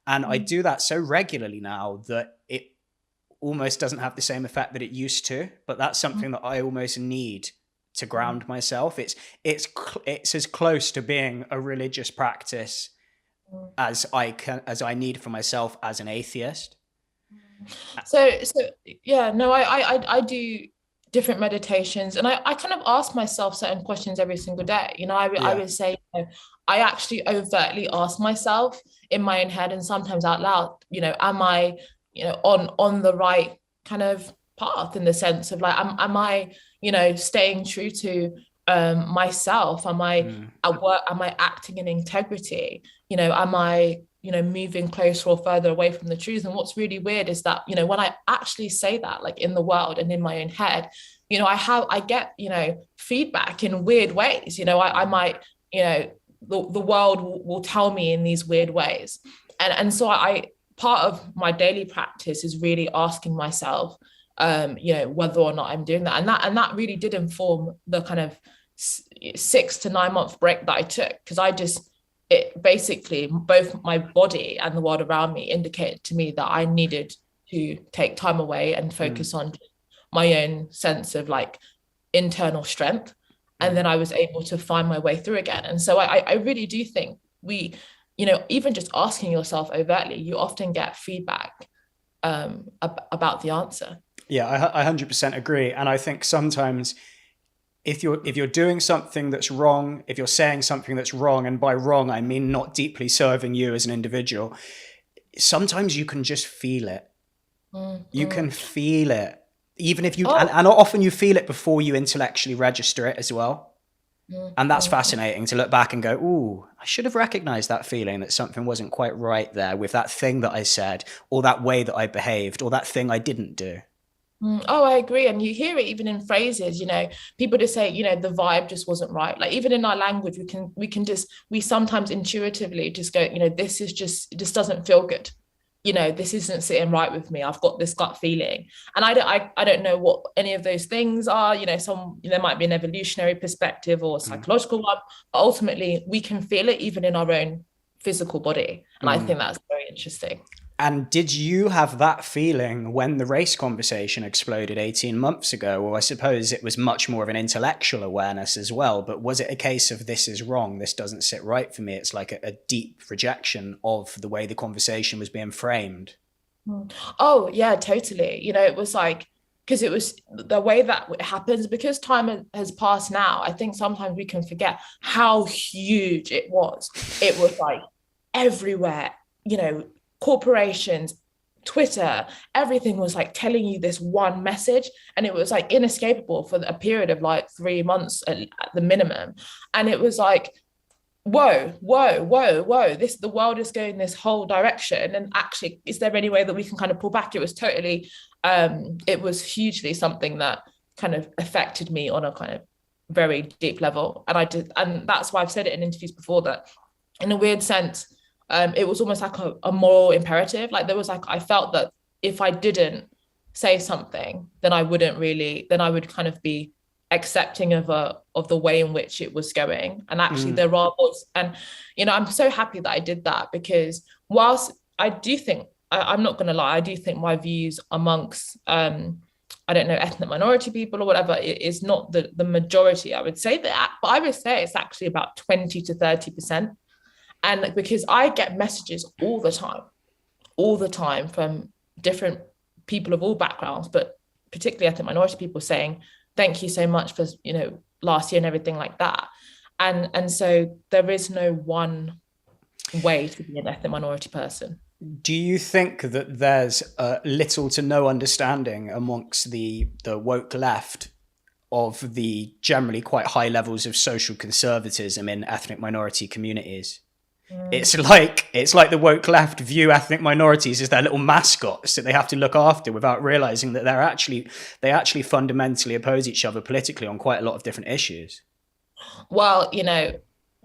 S1: And I do that so regularly now that it almost doesn't have the same effect that it used to. But that's something that I almost need to ground myself. It's as close to being a religious practice as I need for myself as an atheist.
S2: So yeah, no, I do different meditations, and I kind of ask myself certain questions every single day. I would say, I actually overtly ask myself in my own head and sometimes out loud, am I, on the right kind of path, in the sense of like, am I, staying true to myself? Am I at work? Am I acting in integrity? Am I, moving closer or further away from the truth? And what's really weird is that, when I actually say that, like in the world and in my own head, I get, feedback in weird ways. I might, the world will tell me in these weird ways. And so part of my daily practice is really asking myself, whether or not I'm doing that. And that really did inform the kind of 6 to 9 month break that I took, because it basically, both my body and the world around me indicated to me that I needed to take time away and focus on my own sense of like internal strength. And then I was able to find my way through again. And so I really do think we, even just asking yourself overtly, you often get feedback about the answer.
S1: Yeah, I 100% agree. And I think sometimes if you're doing something that's wrong, if you're saying something that's wrong, and by wrong, I mean not deeply serving you as an individual, sometimes you can just feel it. You can feel it. Even if you, and often you feel it before you intellectually register it as well. And that's fascinating to look back and go, ooh, I should have recognized that feeling that something wasn't quite right there with that thing that I said, or that way that I behaved, or that thing I didn't do.
S2: Oh, I agree. And you hear it even in phrases, people just say, the vibe just wasn't right. Like even in our language, we sometimes intuitively just go, it just doesn't feel good. This isn't sitting right with me. I've got this gut feeling. And I don't know what any of those things are. There might be an evolutionary perspective or a psychological one, but ultimately we can feel it even in our own physical body. And I think that's very interesting.
S1: And did you have that feeling when the race conversation exploded 18 months ago? Or I suppose it was much more of an intellectual awareness as well, but was it a case of this is wrong, this doesn't sit right for me? It's like a deep rejection of the way the conversation was being framed.
S2: Oh, yeah, totally. It was like, because it was the way that it happens, because time has passed now, I think sometimes we can forget how huge it was. It was like everywhere, corporations, Twitter, everything was like telling you this one message. And it was like inescapable for a period of like 3 months at the minimum. And it was like, whoa, whoa, whoa, whoa, the world is going this whole direction. And actually, is there any way that we can kind of pull back? It was totally, it was hugely something that kind of affected me on a kind of very deep level. And that's why I've said it in interviews before, that in a weird sense, it was almost like a moral imperative. Like there was like, I felt that if I didn't say something, then I would kind of be accepting of the way in which it was going. And actually I'm so happy that I did that, because whilst I do think, I'm not going to lie, I do think my views amongst I don't know, ethnic minority people or whatever, it is not the majority. I would say that, but I would say it's actually about 20 to 30%. And because I get messages all the time from different people of all backgrounds, but particularly ethnic minority people, saying, thank you so much for, last year and everything like that. And so there is no one way to be an ethnic minority person.
S1: Do you think that there's little to no understanding amongst the woke left of the generally quite high levels of social conservatism in ethnic minority communities? It's like the woke left view ethnic minorities as their little mascots that they have to look after, without realizing that they actually fundamentally oppose each other politically on quite a lot of different issues.
S2: Well,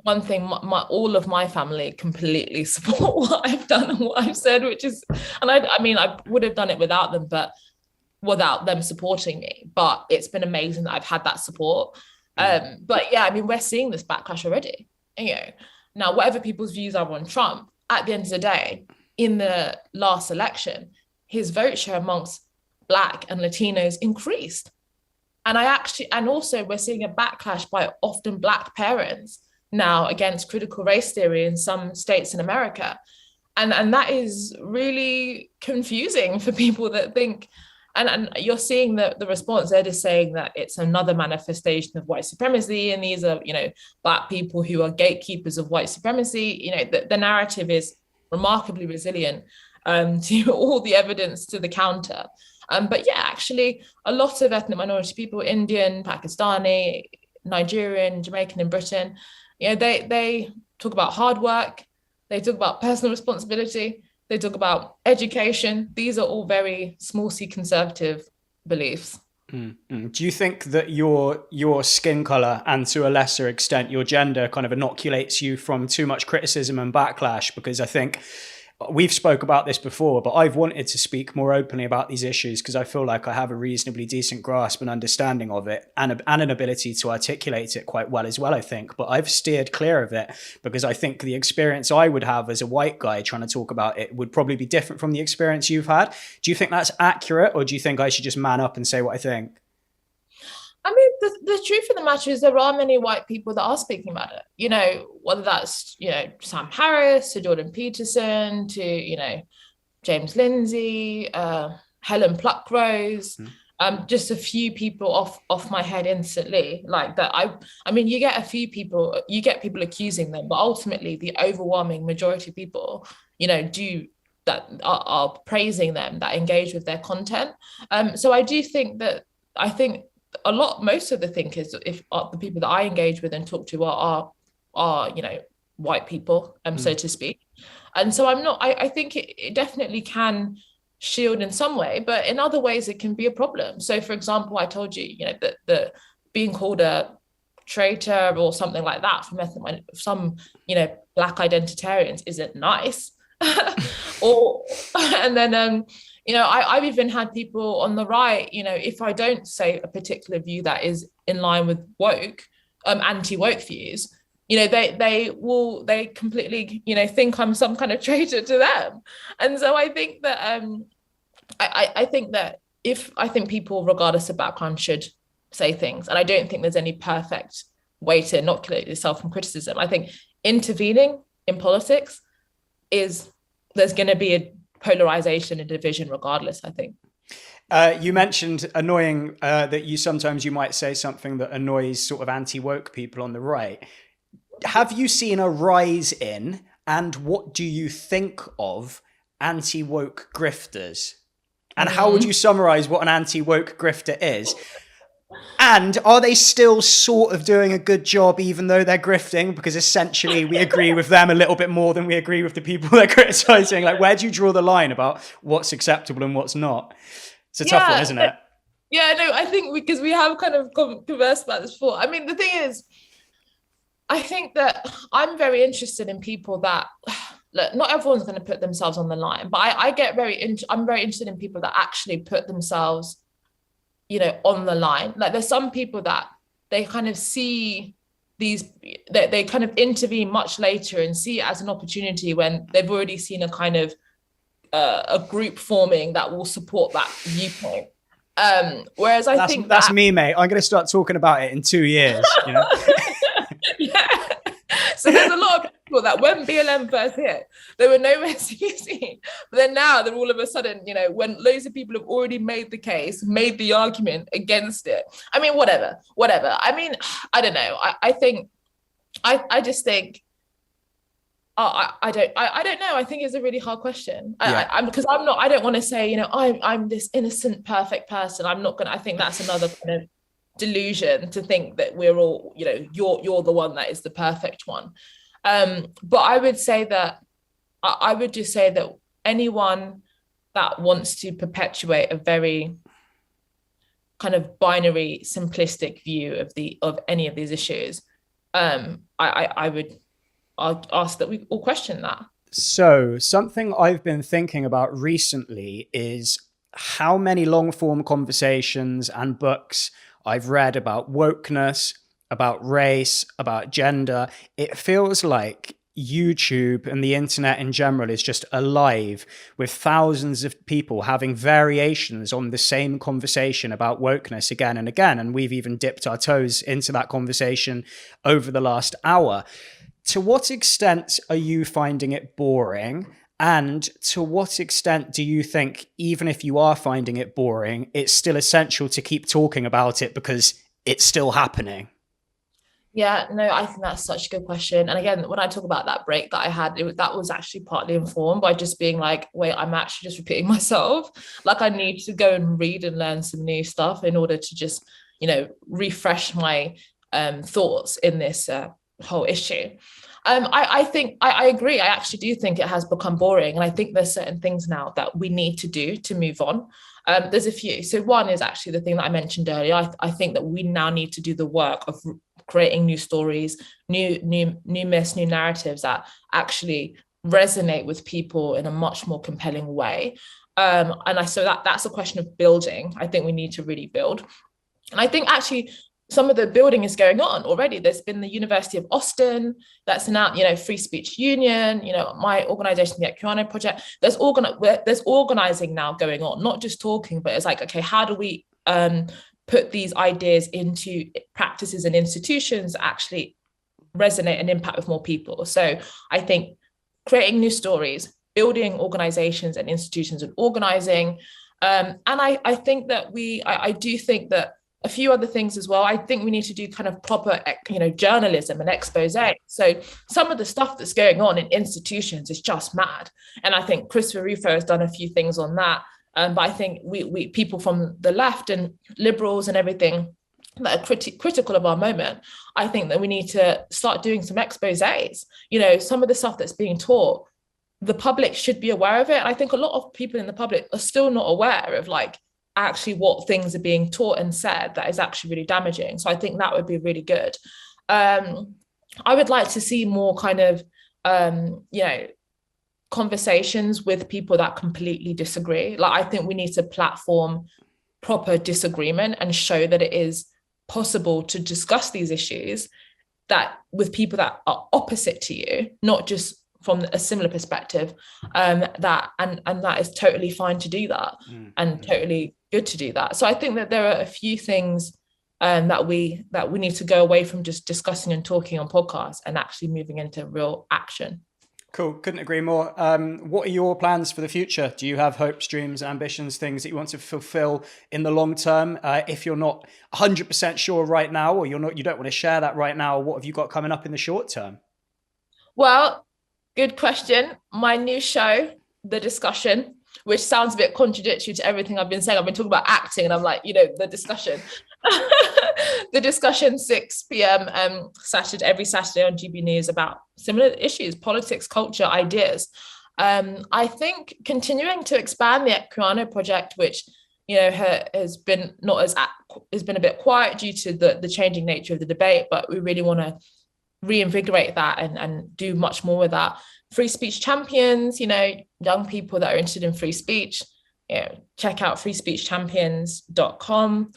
S2: one thing, all of my family completely support what I've done and what I've said, which is, and I mean, I would have done it without them, but without them supporting me. But it's been amazing that I've had that support. But yeah, I mean, we're seeing this backlash already. Now, whatever people's views are on Trump, at the end of the day, in the last election, his vote share amongst Black and Latinos increased. And also we're seeing a backlash by often Black parents now against critical race theory in some states in America. And that is really confusing for people that think, and you're seeing the response, they're just saying that it's another manifestation of white supremacy, and these are, Black people who are gatekeepers of white supremacy. The narrative is remarkably resilient to all the evidence to the counter. But yeah, actually, a lot of ethnic minority people, Indian, Pakistani, Nigerian, Jamaican in Britain, they talk about hard work, they talk about personal responsibility, they talk about education. These are all very small c conservative beliefs.
S1: Mm-hmm. Do you think that your skin color, and to a lesser extent your gender, kind of inoculates you from too much criticism and backlash? Because I think we've spoke about this before, but I've wanted to speak more openly about these issues because I feel like I have a reasonably decent grasp and understanding of it, and an ability to articulate it quite well as well, I think. But I've steered clear of it because I think the experience I would have as a white guy trying to talk about it would probably be different from the experience you've had. Do you think that's accurate, or do you think I should just man up and say what I think?
S2: I mean, the truth of the matter is there are many white people that are speaking about it, whether that's, Sam Harris to Jordan Peterson to, James Lindsay, Helen Pluckrose, just a few people off my head instantly like that. I mean, you get people accusing them, but ultimately the overwhelming majority of people, do that are praising them, that engage with their content. So I do think that, most of the thinkers, if the people that I engage with and talk to are white people, so to speak. And so I think it definitely can shield in some way, but in other ways it can be a problem. So for example, I told you, that the being called a traitor or something like that from some, Black identitarians isn't nice. And then I've even had people on the right, if I don't say a particular view that is in line with woke, anti-woke views, they completely, think I'm some kind of traitor to them. And so I think that I think that I think people, regardless of background, should say things. And I don't think there's any perfect way to inoculate yourself from criticism. I think intervening in politics there's going to be a polarization and division regardless, I think.
S1: You mentioned annoying, that you might say something that annoys sort of anti-woke people on the right. Have you seen a rise in, and what do you think of, anti-woke grifters? And how would you summarize what an anti-woke grifter is? And are they still sort of doing a good job even though they're grifting? Because essentially we agree with them a little bit more than we agree with the people they're criticizing. Like, where do you draw the line about what's acceptable and what's not? It's a tough one, isn't it?
S2: Yeah, no, I think because we have kind of conversed about this before. I mean, the thing is, I think that I'm very interested in people that, look, not everyone's going to put themselves on the line, but I'm very interested in people that actually put themselves, on the line. Like, there's some people that they kind of see they kind of intervene much later and see it as an opportunity when they've already seen a kind of a group forming that will support that viewpoint. Whereas I think
S1: that's me, mate. I'm going to start talking about it in 2 years.
S2: Yeah. So there's a lot of people that when BLM first hit, they were nowhere to be seen. But then now they're all of a sudden, when loads of people have already made the case, made the argument against it. I mean, whatever. I mean, I don't know. I just think, I don't know. I think it's a really hard question.
S1: Yeah.
S2: Because I don't want to say, I'm this innocent, perfect person. I think that's another kind of delusion to think that we're all, you're the one that is the perfect one. But I would just say that anyone that wants to perpetuate a very kind of binary, simplistic view of any of these issues, I'll ask that we all question that.
S1: So something I've been thinking about recently is how many long form conversations and books I've read about wokeness, about race, about gender. It feels like YouTube and the internet in general is just alive with thousands of people having variations on the same conversation about wokeness again and again. And we've even dipped our toes into that conversation over the last hour. To what extent are you finding it boring? And to what extent do you think, even if you are finding it boring, it's still essential to keep talking about it because it's still happening?
S2: Yeah, no, I think that's such a good question. And again, when I talk about that break that I had, that was actually partly informed by just being like, wait, I'm actually just repeating myself. Like, I need to go and read and learn some new stuff in order to just, refresh my thoughts in this whole issue. I think I agree. I actually do think it has become boring. And I think there's certain things now that we need to do to move on. There's a few. So one is actually the thing that I mentioned earlier. I think that we now need to do the work of creating new stories, new myths, new narratives that actually resonate with people in a much more compelling way. So that's a question of building. I think we need to really build. And I think actually some of the building is going on already. There's been the University of Austin that's announced, Free Speech Union, my organization, the Equiano Project. There's organizing now going on, not just talking, but it's like, okay, how do we put these ideas into practices and institutions that actually resonate and impact with more people? So I think creating new stories, building organizations and institutions and organizing. And I think that I do think that a few other things as well. I think we need to do kind of proper, journalism and expose. So some of the stuff that's going on in institutions is just mad. And I think Christopher Rufo has done a few things on that. But I think we people from the left and liberals and everything that are critical of our moment, I think that we need to start doing some exposés. Some of the stuff that's being taught, the public should be aware of it. And I think a lot of people in the public are still not aware of actually what things are being taught and said that is actually really damaging. So I think that would be really good. I would like to see more kind of, conversations with people that completely disagree. I think we need to platform proper disagreement and show that it is possible to discuss these issues that with people that are opposite to you, not just from a similar perspective, that and that is totally fine to do that, and totally good to do that. So I think that there are a few things that we need to go away from just discussing and talking on podcasts and actually moving into real action.
S1: Cool. Couldn't agree more. What are your plans for the future? Do you have hopes, dreams, ambitions, things that you want to fulfill in the long term? If you're not 100% sure right now, or you don't want to share that right now, what have you got coming up in the short term?
S2: Well, good question. My new show, The Discussion, which sounds a bit contradictory to everything I've been saying. I've been talking about acting and I'm like, The Discussion. The Discussion, 6 p.m. Every Saturday on GB News, about similar issues, politics, culture, ideas. I think continuing to expand the Equiano Project, which has been a bit quiet due to the changing nature of the debate, but we really want to reinvigorate that and do much more with that. Free speech champions, young people that are interested in free speech, check out freespeechchampions.com.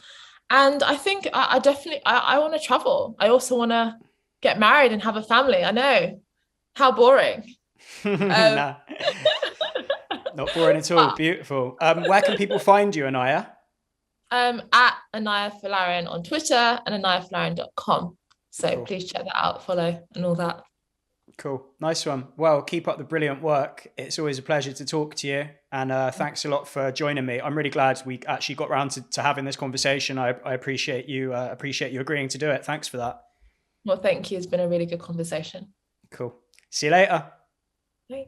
S2: And I think I definitely want to travel. I also want to get married and have a family. I know, how boring.
S1: Nah. Not boring at all. Beautiful. Where can people find you, Inaya?
S2: At Inaya Folarin on Twitter and inayafolarin.com. So cool. Please check that out, follow and all that.
S1: Cool. Nice one. Well, keep up the brilliant work. It's always a pleasure to talk to you. And thanks a lot for joining me. I'm really glad we actually got around to having this conversation. I appreciate you agreeing to do it. Thanks for that.
S2: Well, thank you. It's been a really good conversation.
S1: Cool. See you later.
S2: Bye.